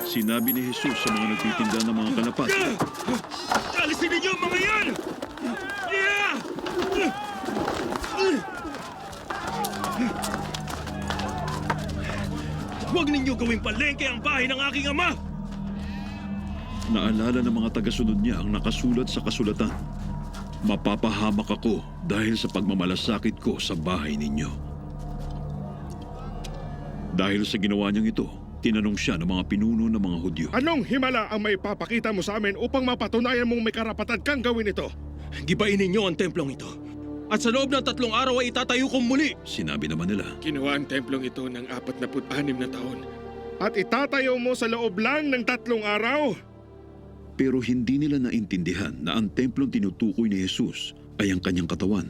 Sinabi ni Jesus sa mga nagtitinda ng mga kalapati. Alisin ninyo ang mga yan! Huwag ninyo gawing palengke ang bahay ng aking ama! Naalala ng mga tagasunod niya ang nakasulat sa kasulatan. Mapapahamak ako dahil sa pagmamalasakit ko sa bahay ninyo. Dahil sa ginawa niyang ito, tinanong siya ng mga pinuno ng mga Hudyo. Anong himala ang may papakita mo sa amin upang mapatunayan mong may karapatan kang gawin ito? Gibain ninyo ang templong ito. At sa loob ng 3 araw ay itatayo kong muli. Sinabi naman nila. Kinuha ang templong ito ng 46 na taon. At itatayo mo sa loob lang ng 3 araw? Pero hindi nila naintindihan na ang templong tinutukoy ni Jesus ay ang kanyang katawan.